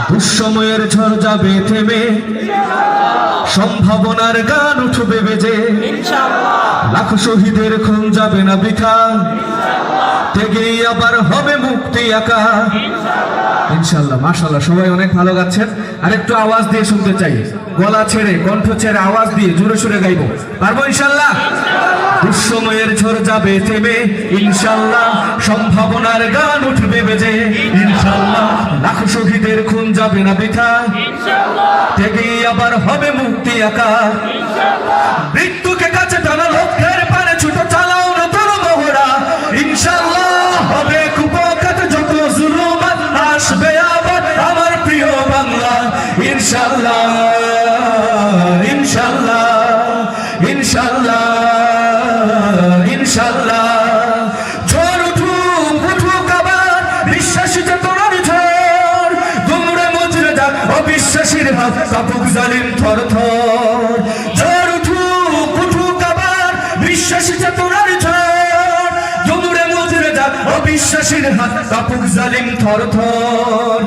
দুঃসময়ের ঝড় যাবে থেমে, সম্ভাবনার গান উঠবে বেজে, লাখ শহীদের খুন যাবে না বৃথা, থেকেই আবার হবে মুক্তি আঁকা ইনশাআল্লাহ। মাশাআল্লাহ, সবাই অনেক ভালো গাচ্ছেন। আর একটু আওয়াজ দিয়ে শুনতে চাই, গলা ছেড়ে কণ্ঠ ছেড়ে আওয়াজ দিয়ে জোরে সোরে গাইবো, পারবো ইনশাআল্লাহ? দুঃসময়ের ঝড় যাবে থেমে ইনশাআল্লাহ, সম্ভাবনার গান উঠবে বেজে ইনশাআল্লাহ, লাখ শহীদের খুন যাবে না বৃথা, থেকেই আবার হবে মুক্তি আঁকা মৃত্যুকে কাছে টানা লক্ষ্যের পানে ছুটো চালাও না তোর মহড়া ইনশাআল্লাহ, হবে কুপকাত যত জুলুমাত আসবে আবার আমার প্রিয় বাংলা ইনশাআল্লাহ ইনশাআল্লাহ ইনশাআল্লাহ ইনশাআল্লাহ। ঝড় উঠুক উঠুক আবার বিশ্বাসী চেতনার ঝড়, দুমড়ে মুচড়ে যাক অবিশ্বাসীর হাত কাঁপুক জালিম থর থর। ঝড় উঠুক উঠুক আবার বিশ্বাসী চেতনার ঝড়, দুমড়ে মুচড়ে যাক অবিশ্বাসীর হাত কাঁপুক জালিম থর থর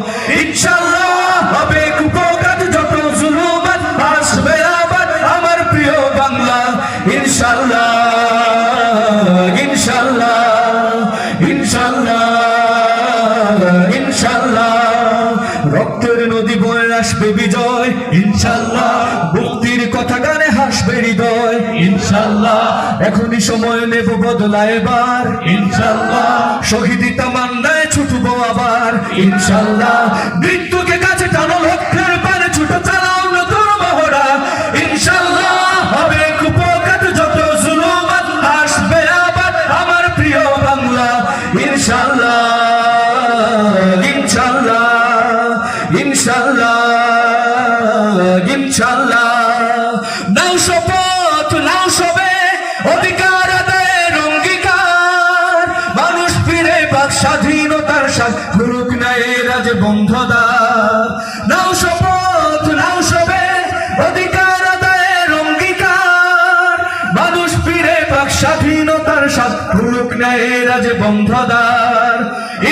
ইনশাআল্লাহ, হবে কুপকাত যত জুলুমাত আসবে আবার আমার প্রিয় বাংলা ইনশাআল্লাহ ইনশাআল্লাহ ইনশাআল্লাহ ইনশাআল্লাহ। রক্তের নদী বয়ে আসবে বিজয় ইনশাআল্লাহ, মুক্তির কথা গানে হাসবে হৃদয় ইনশাআল্লাহ, এখনই সময় নেব বদলা এবার ইনশাআল্লাহ, শহীদ তামান্নায় ছুটবো আবার ইনশাআল্লাহ, মৃত্যুকে কাছে টানো লক্ষ্যের পানে ছুটো চালাও নতুন মহড়া ইনশাআল্লাহ, হবে কুপকাত যত জুলুমাত আসবে আবার আমার প্রিয় বাংলা ইনশাআল্লাহ ইনশাআল্লাহ ইনশাআল্লাহ ইনশাআল্লাহ। নাও শপথ নাও সবে অধিকার আদায়ের অঙ্গীকার, মানুষ ফিরে পাক স্বাধীনতার স্বাদ ঘুরুক না এ রাজে বন্ধদার। নাও শপথ নাও সবে অধিকার আদায়ের অঙ্গীকার, মানুষ ফিরে পাক স্বাধীনতার স্বাদ ঘুরুক না এ রাজে বন্ধদার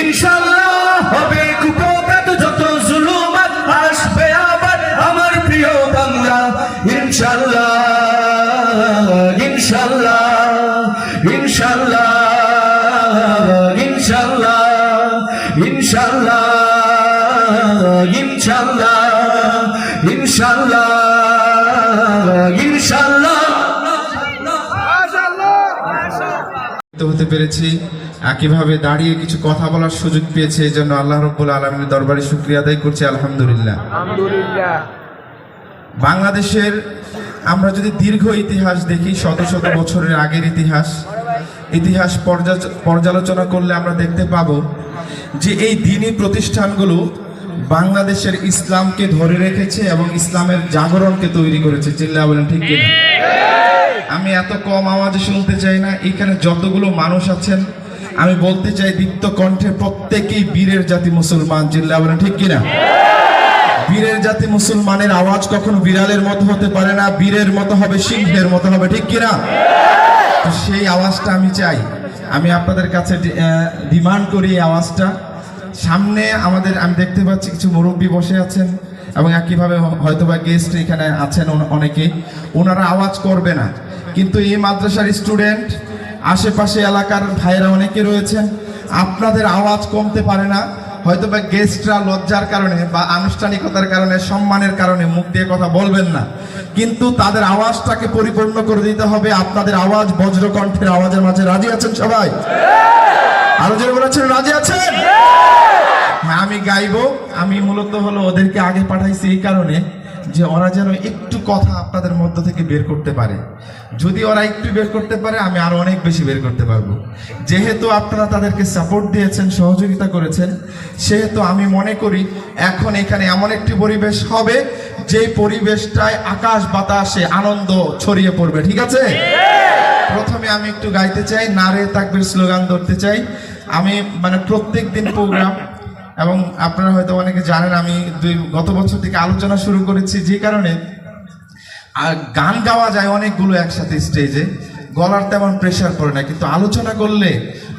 ইনশাআল্লাহ, হবে কুপকাত যত জুলুমাত আসবে আবার আমার প্রিয় বাংলা ইনশাআল্লাহ ইনশাআল্লাহ ইনশাআল্লাহ ইনশাআল্লাহ ইনশাআল্লাহ ইনশাআল্লাহ ইনশাআল্লাহ ইনশাআল্লাহ। হতে পেরেছি, একইভাবে দাঁড়িয়ে কিছু কথা বলার সুযোগ পেয়েছে, এই জন্য আল্লাহ রাব্বুল আলামিনের দরবারে শুকরিয়া আদায় করছি আলহামদুলিল্লাহ। বাংলাদেশের আমরা যদি দীর্ঘ ইতিহাস দেখি, শত শত বছরের আগের ইতিহাস পর্যালোচনা করলে আমরা দেখতে পাবো যে এই দ্বীনি প্রতিষ্ঠানগুলো বাংলাদেশের ইসলামকে ধরে রেখেছে এবং ইসলামের জাগরণকে তৈরি করেছে। চিল্লায়া বলেন ঠিক কিনা? আমি এত কম আওয়াজে শুনতে চাই না, এখানে যতগুলো মানুষ আছেন আমি বলতে চাই দীপ্ত কণ্ঠে প্রত্যেকেই বীরের জাতি মুসলমান। চিল্লায়া বলেন ঠিক কিনা? বীরের জাতি মুসলমানের আওয়াজ কখনো বিড়ালের মতো হতে পারে না, বীরের মতো হবে, সিংহের মতো হবে, ঠিক কিনা? তো সেই আওয়াজটা আমি চাই, আমি আপনাদের কাছে ডিমান্ড করি এই আওয়াজটা। সামনে আমাদের আমি দেখতে পাচ্ছি কিছু মুরব্বী বসে আছেন এবং একইভাবে হয়তোবা গেস্ট এখানে আছেন অনেকে, ওনারা আওয়াজ করবে না, কিন্তু এই মাদ্রাসার স্টুডেন্ট, আশেপাশে এলাকার ভাইরা অনেকে রয়েছেন, আপনাদের আওয়াজ কমতে পারে না। হয়তোবা গেস্টরা লজ্জার কারণে বা আনুষ্ঠানিকতার কারণে, সম্মানের কারণে মুখ দিয়ে কথা বলবেন না, কিন্তু তাদের আওয়াজটাকে পরিপূর্ণ করে দিতে হবে। আপনাদের আওয়াজ বজ্রকণ্ঠের আওয়াজের মাঝে রাজি আছেন সবাই? আরো জোরে বলেছেন রাজি আছেন? আমি গাইবো, আমি মূলত হলো ওদেরকে আগে পাঠাইছি এই কারণে যে ওরা যেন একটু কথা আপনাদের মধ্য থেকে বের করতে পারে। যদি ওরা একটু বের করতে পারে আমি আরো অনেক বেশি বের করতে পারবো। যেহেতু আপনারা তাদেরকে সাপোর্ট দিয়েছেন, সহযোগিতা করেছেন, সেহেতু আমি মনে করি এখন এখানে এমন একটি পরিবেশ হবে যে পরিবেশটায় আকাশ বাতাসে আনন্দ ছড়িয়ে পড়বে। ঠিক আছে? প্রথমে আমি একটু গাইতে চাই, নারে তাকবীর স্লোগান ধরতে চাই। আমি প্রত্যেক দিন প্রোগ্রাম, এবং আপনারা হয়তো অনেকে জানেন আমি গত বছর থেকে আলোচনা শুরু করেছি, যে কারণে গান গাওয়া যায় অনেকগুলো একসাথে স্টেজে, গলার তেমন প্রেশার পড়ে না, কিন্তু আলোচনা করলে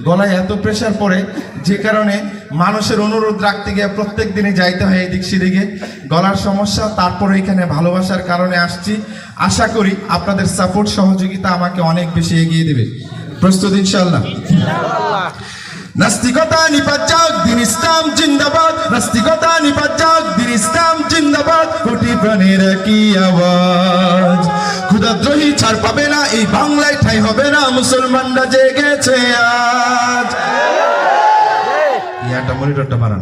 গলায় এত প্রেশার পড়ে যে কারণে মানুষের অনুরোধ রাখতে গিয়ে প্রত্যেক দিনই যাইতে হয় এদিক সেদিকে, গলার সমস্যা। তারপরে এখানে ভালোবাসার কারণে আসছি। আশা করি আপনাদের সাপোর্ট সহযোগিতা আমাকে অনেক বেশি এগিয়ে দেবে। প্রস্তুত ইনশাআল্লাহ? নাস্তিকতা নিপাত যাক, দিন ইসলাম জিন্দাবাদ। নাস্তিকতা নিপাত যাক, দিন ইসলাম জিন্দাবাদ। কোটি প্রাণের কি আওয়াজ, ক্ষুধাদ্রোহী ছাড় পাবে না, এই বাংলায় ঠাঁই হবে না, মুসলমানরা জেগেছে আজ। ইয়াটা মনিটরটা বাড়ান,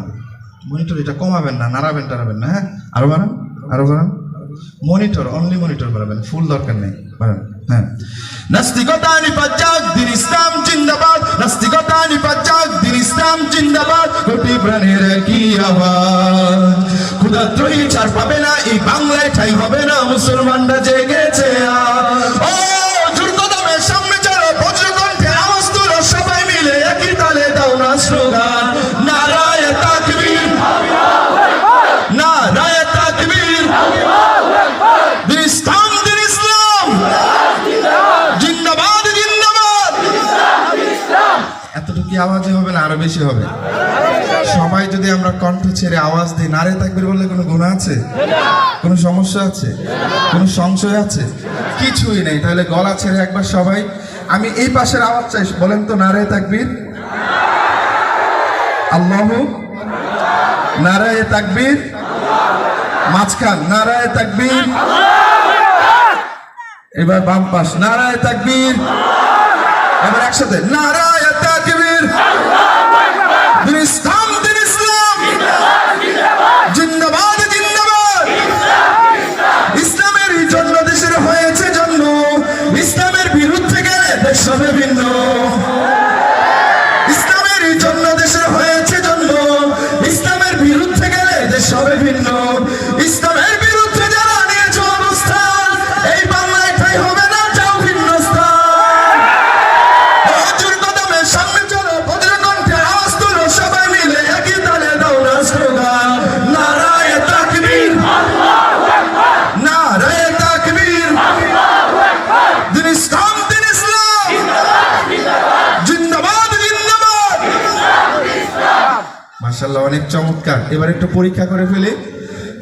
মনিটর এটা কমাবেন না, নাড়াবেন টাড়াবেন না। হ্যাঁ, আরো বাড়ান, আরো বাড়ান। মনিটর, অনলি মনিটর বাড়াবেন, ফুল দরকার নেই, বাড়ান। হ্যাঁ। নাস্তিকতা নিপাত যাক, দিন ইসলাম জিন্দাবাদ। নাস্তিকতা নিপাত যাক, দিন ইসলাম জিন্দাবাদ। কোটি প্রাণের কি আওয়াজ, ক্ষুধাদ্রোহী ছাড় পাবে না, এই বাংলায় ঠাঁই হবে না, মুসলমানরা জেগেছে আজ। ও জোরকদমের সামনে চলো, বজ্রকণ্ঠে আওয়াজ তুলো, সবাই মিলে একই তালে দাও না স্লোগান, নারায়ে তাকবীর, নারায়ে তাকবীর। দিন ইসলাম, দিন ইসলাম জিন্দাবাদ, জিন্দাবাদ। এতটুকু আওয়াজে হবে না, আরো বেশি হবে। সবাই যদি আমরা কণ্ঠ ছেড়ে আওয়াজ দিই, নারে তাকবীর বললে কোনো গুনাহ আছে? কোনো সমস্যা আছে? কোনো সংশয় আছে? কিছুই নেই। তাহলে গলা ছেড়ে একবার সবাই, আমি এই পাশের আওয়াজ চাই, বলেন তো নারে তাকবীর, আল্লাহু, নারায়ে তাকবীর, মাঝখান নারায়ে তাকবীর। এবার বাম পাশ নারায়ে তাকবীর। এবার একসাথে নারায়ে তাকবীর। দিন ইসলাম, দিন ইসলাম জিন্দাবাদ, জিন্দাবাদ। ইসলামের জন্য দেশের হয়েছে জন্ম, ইসলামের বিরুদ্ধে গেলে দেশ হবে ভিন্ন। ইসলামের জন্য দেশের হয়েছে জন্ম, ইসলামের বিরুদ্ধে গেলে দেশ হবে ভিন্ন। ইসলামের বিরুদ্ধে যারা নিয়েছে অবস্থান, এই বাংলায় ঠাঁই হবে না, যাও ভিন্ন স্থান। জোর কদমের সামনে চলো, বজ্রকণ্ঠে আওয়াজ তুলো, সবাই মিলে একই তালে দাও না স্লোগান, নারায়ে তাকবীর, নারায়ে তাকবীর। দিন ইসলাম, দিন ইসলাম জিন্দাবাদ, জিন্দাবাদ। মাশাআল্লাহ, অনেক চমৎকার। এবার একটু পরীক্ষা করে ফেলি।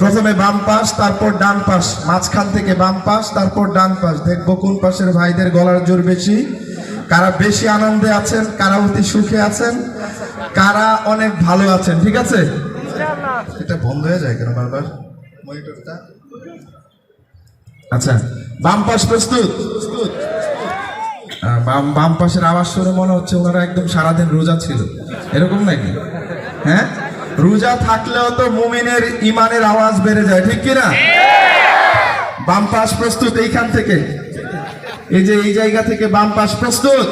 প্রথমে বাম পাশ, তারপর ডান পাশ, মাঝখান থেকে বাম পাশ, তারপর ডান পাশ। দেখবো কোন পাশের ভাইদের গলার জোর বেশি, কারা বেশি আনন্দে আছেন, কারা অতি সুখে আছেন, কারা অনেক ভালো আছেন। ঠিক আছে? এটা বন্ধ হয়ে যায় কেন বারবার মনিটরটা? আচ্ছা, বাম পাশ প্রস্তুত? বাম পাশের আওয়াজ শুনে মনে হচ্ছে ওনারা একদম সারাদিন রোজা ছিল, এরকম নাকি? হ্যাঁ, রোজা থাকলেও তো মুমিনের ইমানের আওয়াজ বেড়ে যায়, ঠিক কিনা? বাম পাশ প্রস্তুত? এইখান থেকে, এই যে এই জায়গা থেকে বাম পাশ প্রস্তুত?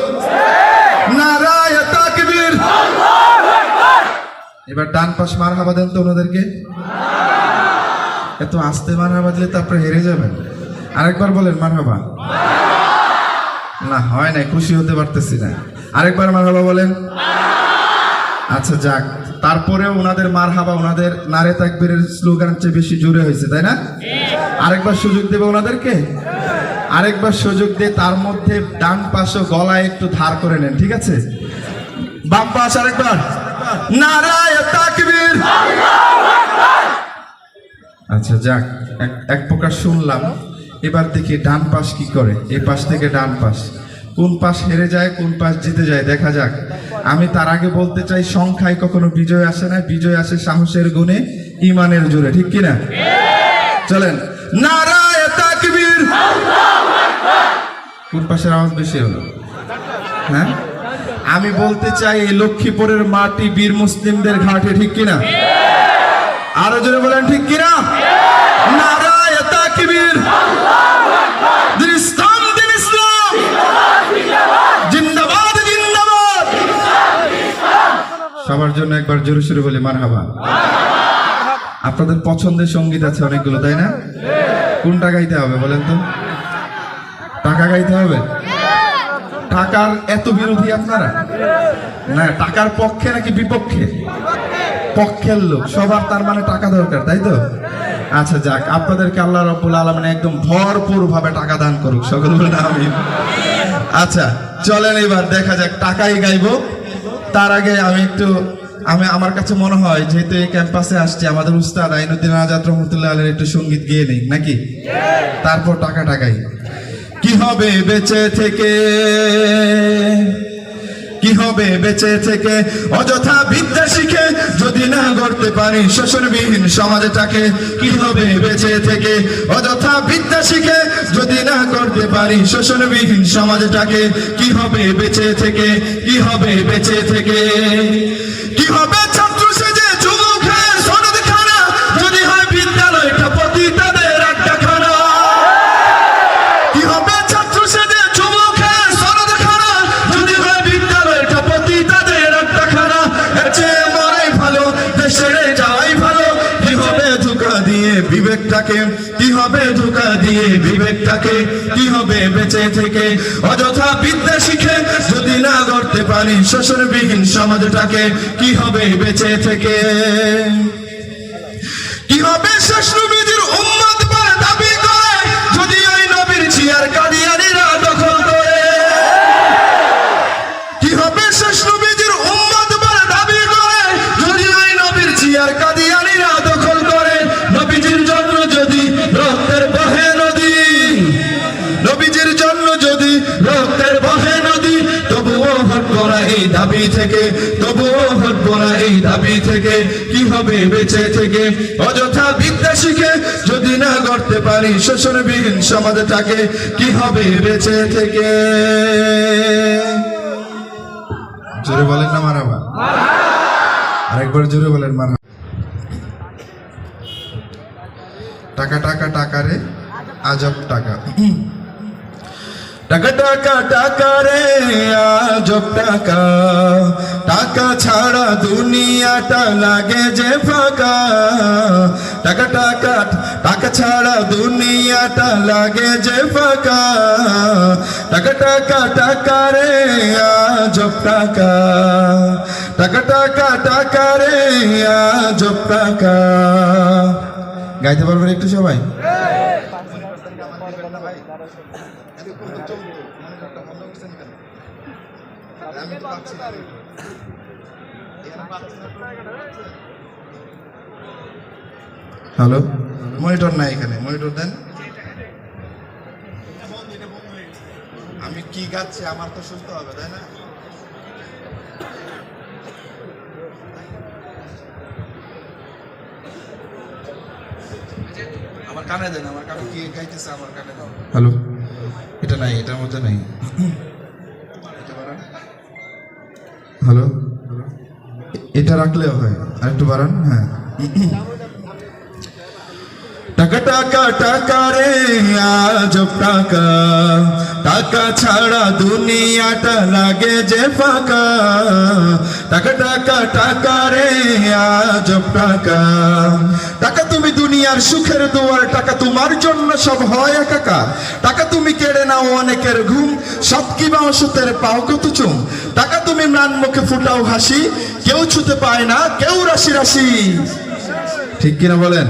নারায়ে তাকবীর। এবার ডান পাশ মারহাবা দেন তো ওনাদেরকে। এত আস্তে মারহাবা দিলে তো আপনি হেরে যাবেন। আরেকবার বলেন মারহাবা। না, হয় না, খুশি হতে পারতেছি না। আরেকবার মারহাবা বলেন। আচ্ছা যাক, তারপরেও ওনাদের মারহাবা, ওনাদের নারে তাকবীরের স্লোগানের চেয়ে বেশি জোরে হয়েছে, তাই না? আরেকবার সুযোগ দেবে ওনাদেরকে, আরেকবার সুযোগ দিয়ে তার মধ্যে ডান পাশে গলায় একটু ধার করে নেন, ঠিক আছে? বাম পাশ আরেকবার নারায়ে তাকবীর। আচ্ছা যাক, এক প্রকার শুনলাম। এবার দেখি ডান পাশ কি করে। এই পাশ থেকে ডান পাশ, কোন পাশ হেরে যায়, কোন পাশ জিতে যায়, দেখা যাক। আমি তার আগে বলতে চাই, সংখ্যায় কখনো বিজয় আসে না, বিজয় আসে সাহসের গুণে, ইমানের জোরে, ঠিক কিনা? চলেন নারায়ে তাকবীর। কোন পাশের আওয়াজ বেশি হলো? হ্যাঁ, আমি বলতে চাই, এই লক্ষ্মীপুরের মাটি বীর মুসলিমদের ঘাটে, ঠিক কিনা? আরো জোরে বলেন, ঠিক কিনা? নারায়ে তাকবীর। দিন ইসলাম, দিন ইসলাম জিন্দাবাদ, জিন্দাবাদ। সবার জন্য একবার জোরে সোরে বলি মারহাবা। আপনাদের পছন্দের সঙ্গীত আছে অনেকগুলো, তাই না? কোনটা গাইতে হবে বলেন তো? টাকা গাইতে হবে? টাকার এত বিরোধী আপনারা? না, টাকার পক্ষে নাকি বিপক্ষে? পক্ষের লোক সবার, তার মানে টাকা দরকার, তাই তো? আচ্ছা যাক, আপনাদেরকে আল্লাহ রাব্বুল আলামিন একদম ভরপুর ভাবে টাকা দান করুক, সকল বলে আমিন। আচ্ছা চলেন এবার দেখা যাক, টাকাই গাইবো। তার আগে আমি একটু আমার কাছে মনে হয় যেহেতু এই ক্যাম্পাসে আসছে আমাদের উস্তাদ আইনুদ্দিন আজাদ রহমতুল্লাহ আলাইহির একটু সঙ্গীত গেয়ে নেই নাকি, তারপর টাকা টাকাই। কি হবে বেঁচে থেকে, কি হবে বেঁচে থেকে অযথা বিদ্যা শিখে যদি না গড়তে পারি শোষণবিহীন সমাজটাকে। কি হবে বেঁচে থেকে অযথা বিদ্যা শিখে যদি না করতে পারি শোষণবিহীন সমাজটাকে। কি হবে বেঁচে থেকে, কি হবে বেঁচে থেকে, কি হবে ছাত্র সেজে যুবক হয়ে সনদ খানা যদি হয় বিদ্যালয়টা পতিতাদের আড্ডাখানা। কি হবে ছাত্র সেজে যুবক হয়ে সনদ খানা যদি হয় বিদ্যালয়টা পতিতাদের আড্ডাখানা। এর চেয়ে মরাই ভালো, দেশে যাওয়াই ভালো। কি হবে ধোঁকা দিয়ে বিবেকটাকে, কি হবে ধোঁকা দিয়ে বিবেকটাকে। কি হবে বেঁচে থেকে অযথা বিদ্যা শিখে যদি না গড়তে পারি শোষণবিহীন সমাজটাকে। কি হবে বেঁচে থেকে, কি হবে শেষ নবীর উম্মত বলে দাবি করে যদি ওই নবীর চেয়ার কাদিয়ানীরা দখল করে। কি হবে শেষ নবীর উম্মত বলে দাবি করে যদি ওই নবীর চেয়ার কাদিয়ানীরা দখল করে। নবীজির জন্য যদি রক্তের বহে নদী, নবীজির জন্য যদি রক্তের বহে নদী, তবুও হটবো না এই দাবি থেকে, তবুও হটবো না এই দাবি থেকে। কি হবে বেঁচে থেকে অযথা বিদ্যা শিখে যদি না গড়তে পারি শোষণবিহীন সমাজটাকে। কি হবে বেঁচে থেকে। জোরে বলেন না মারহাবা, আরেকবার জোরে বলেন মারহাবা। টাকা টাকা টাকা রে আজব টাকা, টাকা টাকা টাকা রে আজব টাকা। টাকা ছাড়া দুনিয়াটা লাগে যে ফাঁকা। টাকা টাকা টাকা ছাড়া দুনিয়াটা লাগে যে ফাঁকা। টাকা টাকা টাকা রে আজব টাকা। টাকা টাকা টাকা রে আজব টাকা। গাইতে পারবেন একটু সবাই? হ্যালো, মনিটর নাই এখানে, মনিটর দেন। আমি কি গাচ্ছি আমার তো শুনতে হবে তাই না? আমার কানে দেন, আমার কানে কি গাইতেছে আমার কানে দাও। হ্যালো, এটা নাই, এটার মধ্যে নাই। হ্যালো, এটা রাখলেও হয়, আর একটু বাড়ান। হ্যাঁ, টাকা টাকা টাকা রে আজব টাকা। টাকা ছাড়া দুনিয়াটা লাগে যে ফাঁকা। টাকা টাকা টাকা রে আজব টাকা। টাকা তুমি দুনিয়ার সুখের দুয়ার, টাকা তোমার জন্য সব হয় একাকার। টাকা তুমি কেড়ে নাও অনেকের ঘুম, সব কি বাঁশতের পাও কত চুম। টাকা তুমি ম্লান মুখে ফুটাও হাসি, কেউ ছুতে পায় না কেউ রাশি রাশি। ঠিক কিনা বলেন?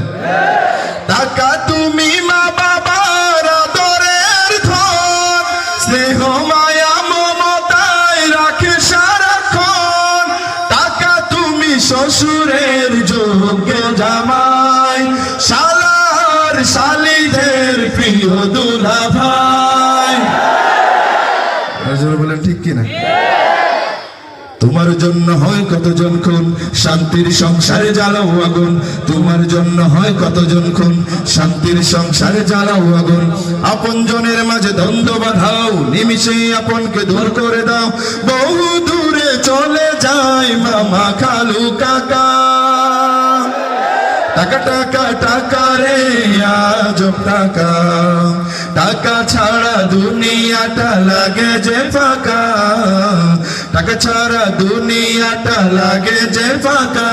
টাকা তুমি মা বাবার আদরের ধন, স্নেহ মায়া মমতায় রাখে সারাক্ষণ। টাকা তুমি শ্বশুরের যোগ্য জামাই, শালার শালিদের প্রিয় দুলা ভাই। বলেন ঠিক কিনা? তোমার জন্য হয় কতজন খুন, শান্তির সংসারে জ্বালাও আগুন। তোমার জন্য হয় কতজন খুন, শান্তির সংসারে জ্বালাও আগুন। আপন জনের মাঝে দ্বন্দ্ব বাঁধাও, নিমিষে আপনকে দূর করে দাও। বহু দূরে চলে যায় মামা খালু কাকা। টাকা টাকা টাকা রে আজব টাকা। টাকা ছাড়া দুনিয়াটা লাগে যে ফাঁকা। টাকা ছাড়া দুনিয়াটা লাগে যে ফাঁকা।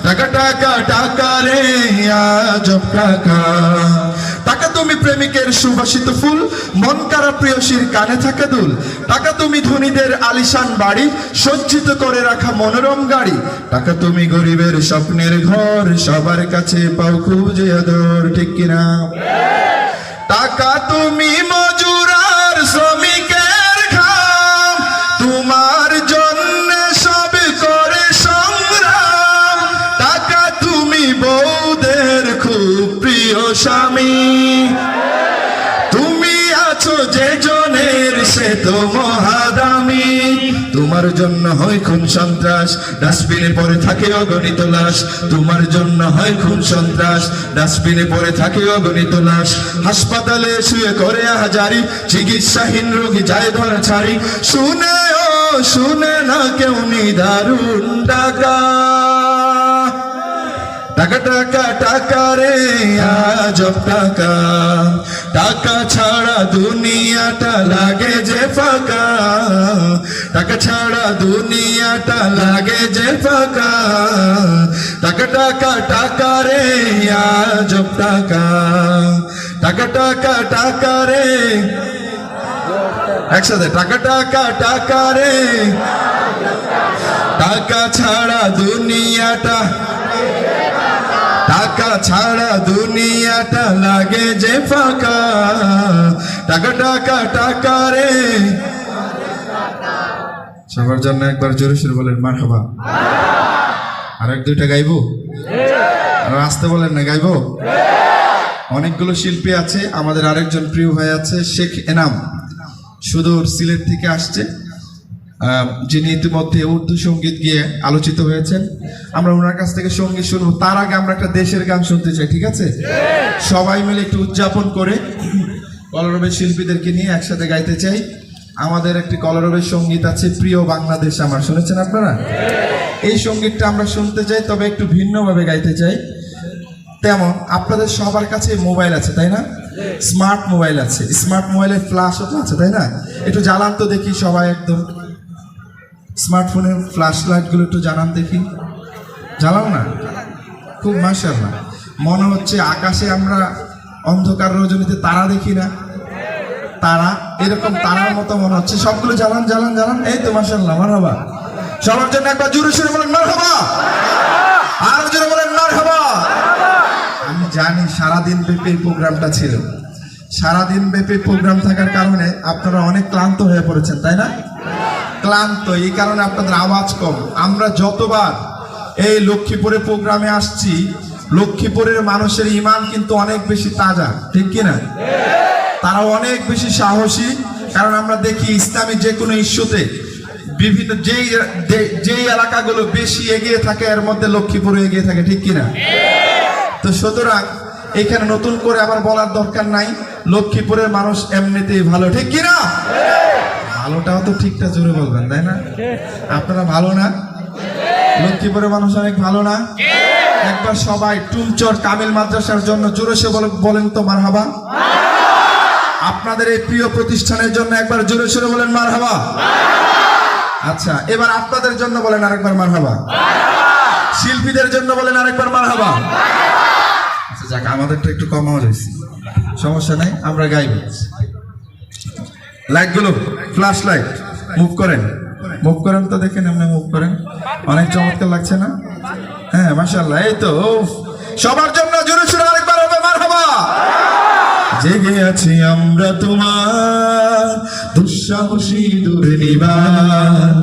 টাকা টাকা টাকা রে আজব টাকা। টাকা তুমি প্রেমিকের সুবাসিত ফুল, মন কারা প্রিয়সীর কানে থাকে দুল। টাকা তুমি ধনীদের আলিশান বাড়ি, সজ্জিত করে রাখা মনোরম গাড়ি। টাকা তুমি গরিবের স্বপ্নের ঘর, সবার কাছে পাও খুঁজে আদর। ঠিক কিনা? টাকা তুমি মজুর আর শ্রমিকের ঘাম, তোমার জন্য সব করে সব স্বামী। তুমি আছো যে জনের সে তো মহাদামি। তোমার জন্য হয় খুন সন্ত্রাস, ডাস্টবিনে পড়ে থাকে অগণিত লাশ। তোমার জন্য হয় খুন সন্ত্রাস, ডাস্টবিনে পড়ে থাকে অগণিত লাশ। হাসপাতালে শুয়ে করে হাজারি, চিকিৎসাহীন রোগী যায় ধরা ছাড়ি। শুনে ও শুনে না কেউ নিদারুণ ডাকা। টাকা টাকা টাকা রে আজব টাকা, টাকা ছাড়া দুনিয়াটা লাগে যে ফাঁকা। টাকা ছাড়া দুনিয়াটা লাগে যে ফাঁকা। টাকা টাকা টাকা রে আজব টাকা, টাকা টাকা টাকা রে একসাথে টাকা টাকা টাকা রে। টাকা ছাড়া দুনিয়াটা, টাকা ছাড়া দুনিয়াটা লাগে যে ফাঁকা। টাকা টাকা টাকা রে। সবার জন্য একবার জোরে সুরে বলেন মারহাবা। আর এক দুইটা গাইবো, আর আসতে বলেন না গাইবো। অনেকগুলো শিল্পী আছে, আমাদের আরেকজন প্রিয় ভাই আছে শেখ এনাম, সুদূর সিলেট থেকে আসছে, যিনি ইতিমধ্যে উর্দু সঙ্গীত গিয়ে আলোচিত হয়েছেন। আমরা ওনার কাছ থেকে সঙ্গীত শুনবো। তার আগে আমরা একটা দেশের গান শুনতে চাই, ঠিক আছে? সবাই মিলে একটু উদযাপন করে কলরবের শিল্পীদেরকে নিয়ে একসাথে গাইতে চাই। আমাদের একটি কলরবের সঙ্গীত আছে প্রিয় বাংলাদেশ আমার, শুনেছেন আপনারা? এই সঙ্গীতটা আমরা শুনতে চাই, তবে একটু ভিন্নভাবে গাইতে চাই। তেমন আপনাদের সবার কাছে মোবাইল আছে তাই না? স্মার্ট মোবাইল আছে, স্মার্ট মোবাইলের ফ্ল্যাশও তো আছে তাই না? একটু জ্বালান তো দেখি সবাই, একদম স্মার্টফোনের ফ্ল্যাশ লাইটগুলো একটু জানান দেখি। জ্বালাও না, খুব মাশাআল্লাহ। মনে হচ্ছে আকাশে আমরা অন্ধকার রজনীতে তারা দেখি না, তারা এরকম তারার মতো মনে হচ্ছে। সবগুলো জ্বালান জ্বালান জ্বালান। এই তো মাশাআল্লাহ, মারহাবা। সবার জন্য একবার জোরে সুরে বলেন মারহাবা, আর জোরে বলেন মারহাবা। আমি জানি সারাদিন ব্যাপী এই প্রোগ্রামটা ছিল, সারাদিন ব্যাপী প্রোগ্রাম থাকার কারণে আপনারা অনেক ক্লান্ত হয়ে পড়েছেন তাই না? ক্লান্ত, এই কারণে আপনাদের আওয়াজ কম। আমরা যতবার এই লক্ষ্মীপুরে প্রোগ্রামে আসছি, লক্ষ্মীপুরের মানুষের ঈমান কিন্তু অনেক বেশি তাজা, ঠিক কিনা? তারা অনেক বেশি সাহসী, কারণ আমরা দেখি ইসলামী যে কোনো ইস্যুতে বিভিন্ন যেই এলাকাগুলো বেশি এগিয়ে থাকে এর মধ্যে লক্ষ্মীপুরে এগিয়ে থাকে, ঠিক কিনা? তো সুতরাং এখানে নতুন করে আবার বলার দরকার নাই, লক্ষ্মীপুরের মানুষ এমনিতেই ভালো, ঠিক কিনা? ভালোটাও তো ঠিকঠাক জোরে বলবেন তাই না? আপনারা ভালো না? লক্ষ্মীপুরের মানুষ অনেক ভালো না? একবার সবাই টুমচর কামিল মাদ্রাসার জন্য জোরে সে বলেন তো মারহাবা। আপনাদের এই প্রিয় প্রতিষ্ঠানের জন্য একবার জোরে সোরে বলেন মারহাবা। আচ্ছা, এবার আপনাদের জন্য বলেন আরেকবার মারহাবা। শিল্পীদের জন্য বলেন আরেকবার মারহাবা। আচ্ছা যাক, আমাদেরটা একটু কম আওয়াজ হয়েছে, সমস্যা নাই, আমরা গাইব। লাইটগুলো, ফ্ল্যাশ লাইট মুভ করেন, মুভ করেন তো, দেখেন এমনি মুভ করেন, অনেক চমৎকার লাগছে না? হ্যাঁ মাশাআল্লাহ। এই তো সবার জন্য জোরে সোরে আরেকবার হবে মারহাবা। জেগে আছি আমরা তোমার দুঃসাহসী দুর্নিবার,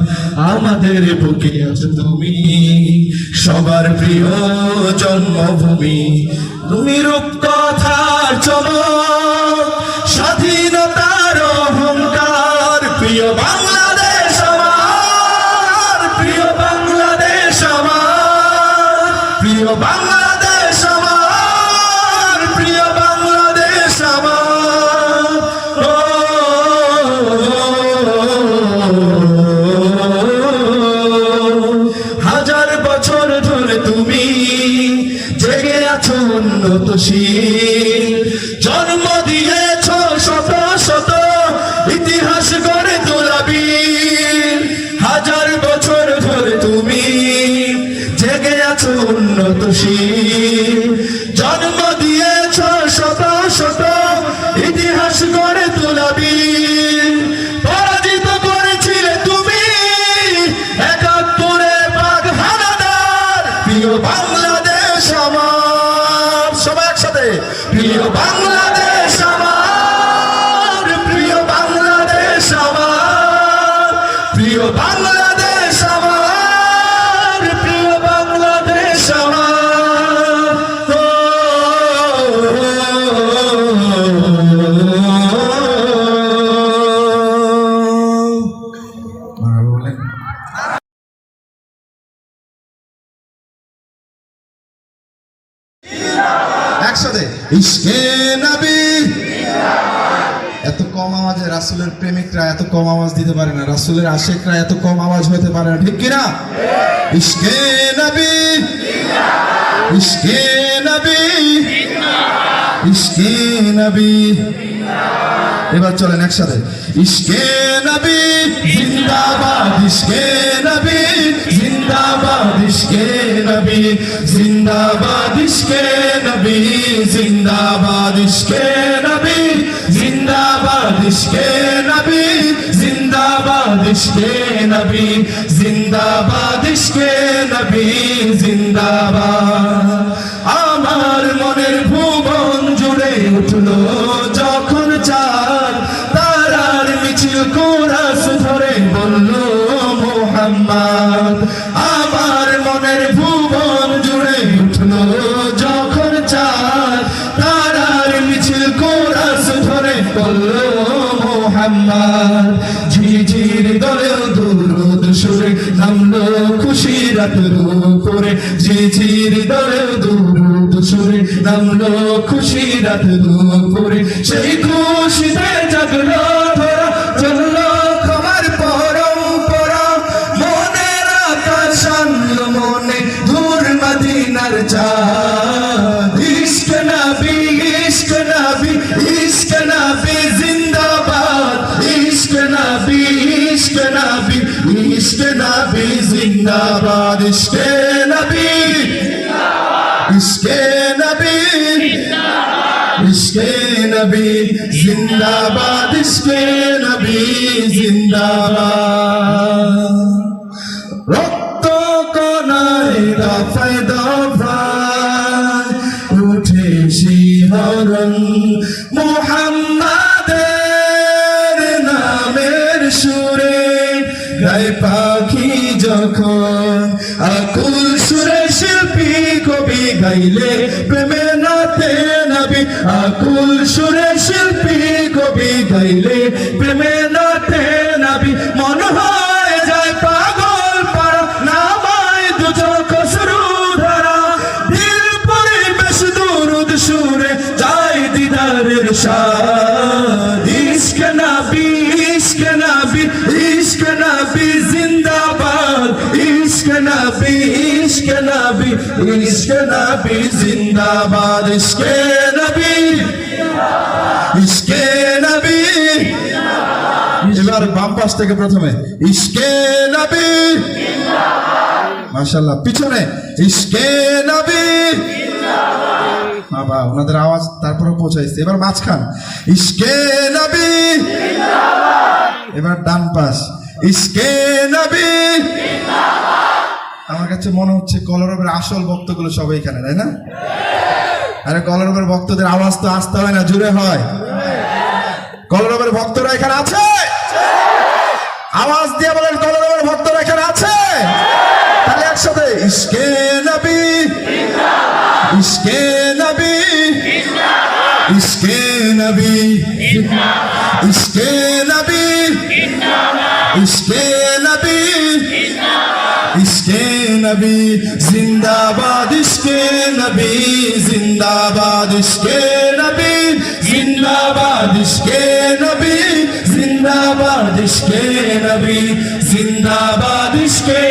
আমাদের বুকে আছো তুমি সবার প্রিয় জন্মভূমি। তুমি রূপকথার চমক, স্বাধীনতার অহংকার, প্রিয় বাংলাদেশ আমার, প্রিয় বাংলাদেশ আমার, প্রিয় বাংলাদেশ আমার, প্রিয় বাংলাদেশ আমার। হাজার বছর ধরে তুমি জেগে আছো উন্নতশীল, জন্ম দিয়েছ শত শত ইতিহাস গড়ে তোলাবীর। হাজার বছর ধরে তুমি জেগে আছো উন্নতশীল, জন্ম দিয়েছ শত শত ইতিহাস গড়ে তোলাবীর। পরাজিত করেছিলে তুমি একাত্তরে পাক হানাদার, প্রিয় বাংলাদেশ আমার, সবাই একসাথে, প্রিয় বাংলাদেশ আমার, প্রিয় বাংলাদেশ আমার, প্রিয় বাংলাদেশ আমার, প্রিয় বাংলাদেশ আমার। একসাথে ইশকে নবী। এত কম আওয়াজে রাসূলের প্রেমিকরা এত কম আওয়াজ দিতে পারে না, রাসূলের আশিকরা এত কম আওয়াজ হতে পারে না, ঠিক কিনা? ইশকে নবী, ইশকে নবী, ইশকে নবী। এবার চলেন একসাথে ইশকে নবী জিন্দাবাদ, ইশকে নবী জিন্দাবাদ, ইশকে নবী জিন্দাবাদ, ইশকে নবী জিন্দাবাদ, ইশকে নবী জিন্দাবাদ, ইশকে নবী জিন্দাবাদ, ইশকে নবী জিন্দাবাদ, ইশকে নবী জিন্দাবাদ। আমার মনের ভুবন জুড়ে উঠলো যখন চাঁদ, তারার মিছিল কোরাস ধরে বলল মুহাম্মদ। আমার মনের ভুবন জুড়ে উঠলো যখন চাঁদ, তারার মিছিল কোরাস ধরে বলল মুহাম্মদ। ঝিঝির দলেও দুরুদ সুরে নামলো খুশি রাতের উপরে, ঝিঝির দলেও দুরুদ সুরে নামলো খুশি রাতের উপরে। সেই খুশিতে জাগলো ধরা চললো ক্ষমার পরম্পরা, মনের আকাশ আনলো মনে ধূর মদিনার চাঁদ। ইশক নবী, ইশক নবী, ইশক নবী জিন্দাবাদ, ইশক নবী, ইশক নবী, ইশক নবী জিন্দাবাদ, ইশকে নবী, ইশকে নবী, ইশকে নবী জিন্দাবাদ, ইশকে নবী জিন্দাবাদ। রক্ত কণায় দফায় দফায় উঠে শিহরণ, মুহাম্মাদের নামের সুরে গায় পাখি যখন, আকুল সুরে শিল্পী কবি গাইলে প্রেমে নাতে নবী, আকুল সুরে শিল্পী কবি গাইলে প্রেমে নাতে নবী। মন হয় যায় পাগল পারা, নামায় দু চোখ অশ্রু ধারা, দিল পরিবেশ দুরুদ সুরে যায় দিদারের স্বাদ। ইশক নবী, ইশক নবী, ইশক নবী জিন্দাবাদ, ইশক নবী, ইশক নবী, ইশক নবী জিন্দাবাদ, ইশকে নবী, ইশকে নবী। এবার বাম পাশ থেকে প্রথমে ইশকে নবী, মাশাআল্লাহ। পিছনে ইশকে নবী, বাবা ওনাদের আওয়াজ তারপরে পৌঁছাইছে। এবার মাঝখান ইশকে নবী, এবার ডান পাশ ইশকে নবী। আমার কাছে মনে হচ্ছে কলরবের আসল ভক্তগুলো সবাই এখানে, তাই না? আরে কলরবের ভক্তদের আওয়াজ তো আসতে হয় না, জুড়ে হয়। কলরবের ভক্তরা এখানে আছে? আওয়াজ দিয়ে বলেন কলরবের ভক্তরা এখানে আছে? তাহলে একসাথে ইশকে নবী, ইশকে নবী, ইশকে নবী, ইশকে নবী, ইশকে নবী, ইশকে নবী জিন্দাবাদ, ইশকে নবী জিন্দাবাদ, ইশকে নবী জিন্দাবাদ, ইশকে নবী জিন্দাবাদ, ইশকে নবী জিন্দাবাদ, ইশকে